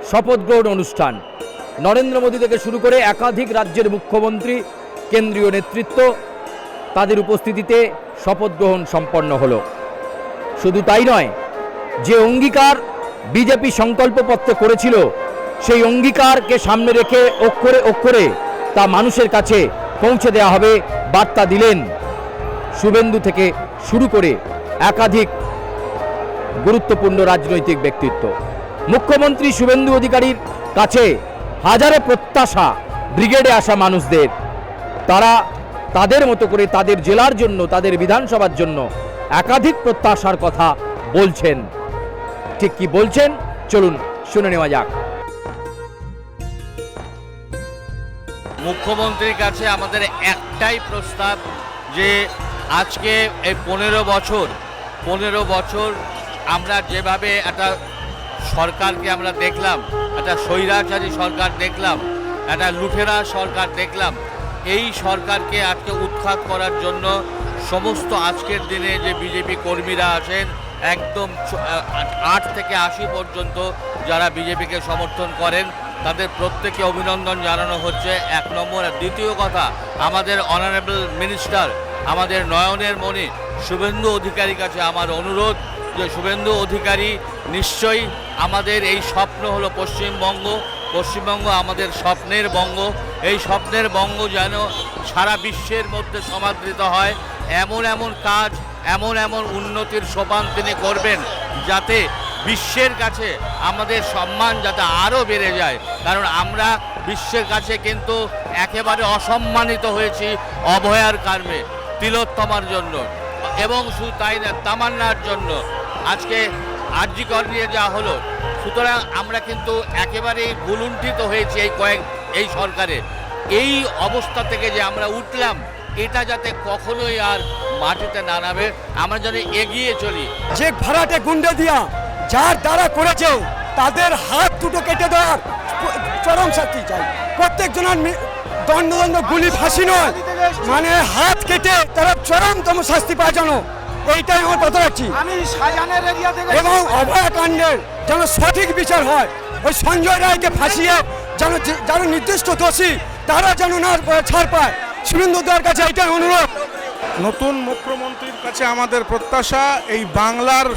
শপথ গ্রহণ অনুষ্ঠান। নরেন্দ্র মোদী থেকে শুরু করে একাধিক রাজ্যের মুখ্যমন্ত্রী, কেন্দ্রীয় নেতৃত্ব, তাদের উপস্থিতিতে শপথ গ্রহণ সম্পন্ন হলো। শুধু তাই নয়, যে অঙ্গীকার বিজেপি সংকল্পপত্রে করেছিল সেই অঙ্গীকারকে সামনে রেখে অক্ষরে অক্ষরে তা মানুষের কাছে পৌঁছে দেওয়া হবে বার্তা দিলেন শুভেন্দু থেকে শুরু করে একাধিক গুরুত্বপূর্ণ রাজনৈতিক ব্যক্তিত্ব। মুখ্যমন্ত্রী শুভেন্দু অধিকারীর কাছে হাজারো প্রত্যাশা ব্রিগেডে আসা মানুষদের, তারা তাদের মতো করে তাদের জেলার জন্য, তাদের বিধানসভার জন্য একাধিক প্রত্যাশার কথা বলছেন। ঠিক কি বলছেন চলুন শুনে নেওয়া যাক। মুখ্যমন্ত্রীর কাছে আমাদের একটাই প্রস্তাব যে আজকে এই 15 বছর আমরা যেভাবে একটা সরকারকে আমরা দেখলাম, একটা স্বৈরাচারী সরকার দেখলাম, একটা লুঠেরা সরকার দেখলাম, এই সরকারকে আজকে উৎখাত করার জন্য সমস্ত আজকের দিনে যে বিজেপি কর্মীরা আছেন, একদম 8 থেকে 80 পর্যন্ত যারা বিজেপিকে সমর্থন করেন, তাদের প্রত্যেককে অভিনন্দন জানানো হচ্ছে, 1 নম্বর। আর দ্বিতীয় কথা, আমাদের অনারেবল মিনিস্টার, আমাদের নয়নের মণি শুভেন্দু অধিকারীর কাছে আমার অনুরোধ যে শুভেন্দু অধিকারী নিশ্চয়ই, আমাদের এই স্বপ্ন হলো পশ্চিমবঙ্গ আমাদের স্বপ্নের বঙ্গ, এই স্বপ্নের বঙ্গ যেন সারা বিশ্বের মধ্যে সমাদৃত হয়, এমন কাজ, এমন উন্নতির সোপান তিনি করবেন যাতে বিশ্বের কাছে আমাদের সম্মান যাতে আরও বেড়ে যায়। কারণ আমরা বিশ্বের কাছে কিন্তু একেবারে অসম্মানিত হয়েছি অভয়ার কারণে, তিলোত্তমার জন্য, এবং শুধু তাই না, তামান্নার জন্য আজকে আরজি কর নিয়ে যা হলো। সুতরাং আমরা কিন্তু একেবারেই ভুলুণ্ঠিত হয়েছি এই সরকারে। এই অবস্থা থেকে যে আমরা উঠলাম, এটা যাতে কখনোই আর মাটিতে না নামে, আমরা যেন এগিয়ে চলি। যে ভাড়াটে গুন্ডে দিয়া যার দ্বারা করেছে তাদের হাত দুটো কেটে দেওয়ার চরম শাস্তি চাই। প্রত্যেকজনের দণ্ড গুলি ফাঁসি নয়, মানে হাত কেটে তারা চরমতম শাস্তি পায় যেন, এইটাই আমার কথা রাখছি। এবং অভয়াকাণ্ডের যেন সঠিক বিচার হয়, ওই সঞ্জয় রায়কে ফাঁসিয়ে যেন যারা নির্দিষ্ট দোষী তারা যেন না ছাড় পায়। শুভেন্দু দার কাছে এইটাই অনুরোধ। নতুন মুখ্যমন্ত্রীর কাছে আমাদের প্রত্যাশা এই বাংলার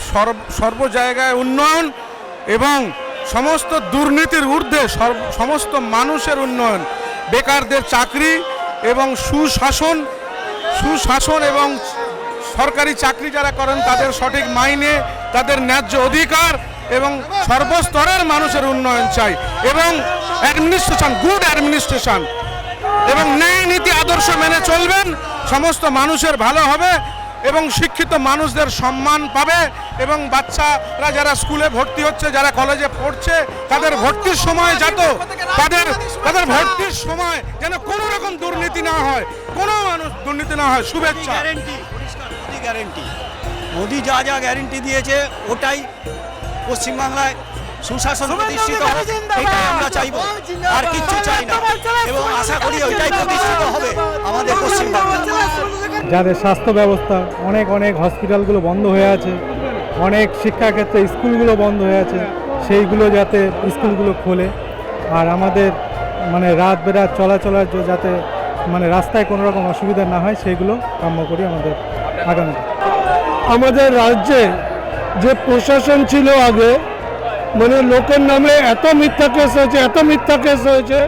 সর্ব জায়গায় উন্নয়ন এবং সমস্ত দুর্নীতির ঊর্ধ্বে সমস্ত মানুষের উন্নয়ন, বেকারদের চাকরি এবং সুশাসন এবং সরকারি চাকরি যারা করেন তাদের সঠিক মাইনে, তাদের ন্যায্য অধিকার এবং সর্বস্তরের মানুষের উন্নয়ন চাই, এবং গুড অ্যাডমিনিস্ট্রেশন এবং ন্যায় নীতি আদর্শ মেনে চলবেন, সমস্ত মানুষের ভালো হবে এবং শিক্ষিত মানুষদের সম্মান পাবে, এবং বাচ্চারা যারা স্কুলে ভর্তি হচ্ছে, যারা কলেজে পড়ছে, তাদের ভর্তির সময় তাদের ভর্তির সময় যেন কোনো রকম দুর্নীতি না হয়, কোনো মানুষ দুর্নীতি না হয়। শুভেচ্ছা। গ্যারেন্টি মোদি যা গ্যারেন্টি দিয়েছে ওটাই পশ্চিমবাংলায় সুশাসন প্রতিষ্ঠিত হবে, এটাই আমরা চাইবো, আর কিচ্ছু চাই না, এবং আশা করি ওইটাই প্রতিষ্ঠিত হবে আমাদের পশ্চিমবাংলায়। যাদের স্বাস্থ্য ব্যবস্থা, অনেক হসপিটালগুলো বন্ধ হয়ে আছে, অনেক শিক্ষাক্ষেত্রে স্কুলগুলো বন্ধ হয়ে আছে, সেইগুলো যাতে স্কুলগুলো খোলে, আর আমাদের মানে রাত বেরাত চলাচলের যাতে মানে রাস্তায় কোনো রকম অসুবিধা না হয়, সেইগুলো কাম্য করি আমাদের আগামী। আমাদের রাজ্যে যে প্রশাসন ছিল আগে, মানে লোকের নামে এত মিথ্যা কেস হয়েছে,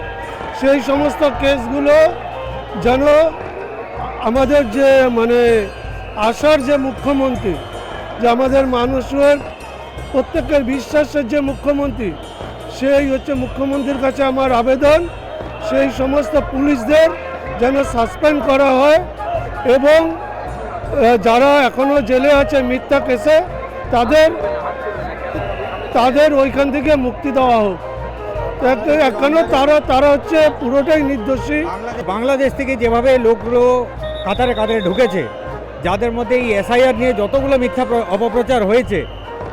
সেই সমস্ত কেসগুলো যেন আমাদের যে মানে আশার যে মুখ্যমন্ত্রী, যে আমাদের মানুষের প্রত্যেকের বিশ্বাসের যে মুখ্যমন্ত্রী, সেই হচ্ছে মুখ্যমন্ত্রীর কাছে আমার আবেদন, সেই সমস্ত পুলিশদের যেন সাসপেন্ড করা হয়, এবং যারা এখনও জেলে আছে মিথ্যা কেসে, তাদের ওইখান থেকে মুক্তি দেওয়া হোক। কেন তারা হচ্ছে পুরোটাই নির্দোষী। বাংলাদেশ থেকে যেভাবে লোকগুলো কাতারে ঢুকেছে, যাদের মধ্যে এই এসআইআর নিয়ে যতগুলো মিথ্যা অপপ্রচার হয়েছে,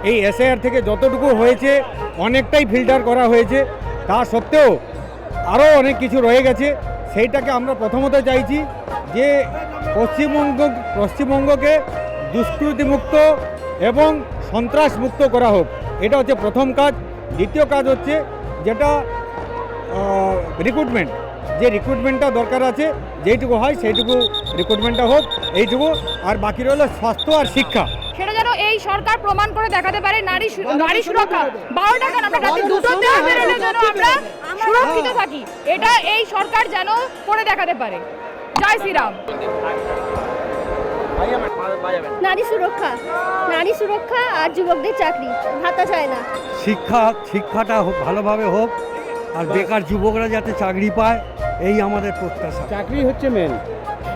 এই এসআইআর থেকে যতটুকু হয়েছে অনেকটাই ফিল্টার করা হয়েছে, তা সত্ত্বেও আরও অনেক কিছু রয়ে গেছে। সেইটাকে আমরা প্রথমত চাইছি যে পশ্চিমবঙ্গকে দুষ্কৃতিমুক্ত এবং সন্ত্রাসমুক্ত করা হোক, এটা হচ্ছে প্রথম কাজ। দ্বিতীয় কাজ হচ্ছে যেটা রিক্রুটমেন্ট, যে রিক্রুটমেন্টটা দরকার আছে, যেইটুকু হয় সেইটুকু রিক্রুটমেন্টটা হোক, এইটুকু। আর বাকি রইল স্বাস্থ্য আর শিক্ষা। সেটা যেন এই সরকার প্রমাণ করে দেখাতে পারে। নারী সুরক্ষা 12টা কেন, আমরা রাতে দুটোতে বেরোলে যেন আমরা সুরক্ষিত থাকি, এটা এই সরকার যেন করে দেখাতে পারে। জয় শ্রীরাম। নারী সুরক্ষা আর যুবকদের চাকরি, ভাতা চায় না। শিক্ষাটা ভালোভাবে হোক, আর বেকার যুবকরা যাতে চাকরি পায়, এই আমাদের প্রত্যাশা। চাকরি হচ্ছে মেন।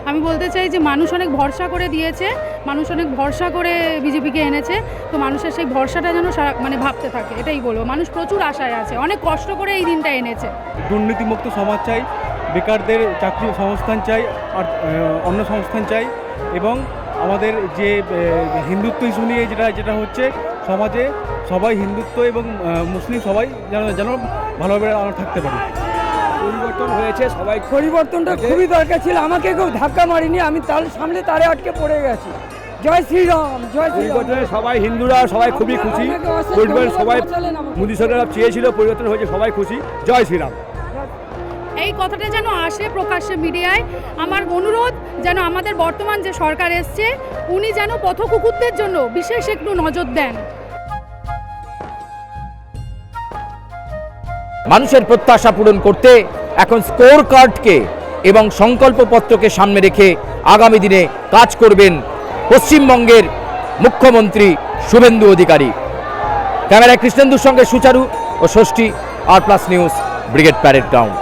আমি বলতে চাই যে মানুষ অনেক ভরসা করে দিয়েছে, মানুষ অনেক ভরসা করে বিজেপিকে এনেছে, তো মানুষের সেই ভরসাটা যেন মানে ভাবতে থাকে, এটাই বলবো। মানুষ প্রচুর আশায় আছে, অনেক কষ্ট করে এই দিনটা এনেছে। দুর্নীতিমুক্ত সমাজ চাই, বেকারদের চাকরি সংস্থান চাই, আর অন্য সংস্থান চাই, এবং আমাদের যে হিন্দুত্ব ইস্যু নিয়ে যেটা হচ্ছে সমাজে, সবাই হিন্দুত্ব এবং মুসলিম সবাই যেন ভালোভাবে আমরা থাকতে পারি। পরিবর্তন হয়েছে, সবাই পরিবর্তনটা খুবই দরকার ছিল। আমাকে কেউ ধাক্কা মারিনি, আমি তার সামনে তারে আটকে পড়ে গেছি। জয় শ্রীরাম, জয় শ্রীরাম। সবাই হিন্দুরা সবাই খুবই খুশি, সবাই মোদী সরকার চেয়েছিল, পরিবর্তন হয়েছে, সবাই খুশি। জয় শ্রীরাম। এই কথাটা যেন আসে প্রকাশ্যে মিডিয়ায়। আমার অনুরোধ যেন আমাদের বর্তমান যে সরকার এসছে, উনি যেন পথকুকুরদের জন্য বিশেষ একটু নজর দেন। মানুষের প্রত্যাশা পূরণ করতে এখন স্কোর কার্ডকে এবং সংকল্পপত্রকে সামনে রেখে আগামী দিনে কাজ করবেন পশ্চিমবঙ্গের মুখ্যমন্ত্রী শুভেন্দু অধিকারী। ক্যামেরায় কৃষ্ণেন্দুর সঙ্গে সুচারু ও Shashthi, R plus news, brigade parade ground.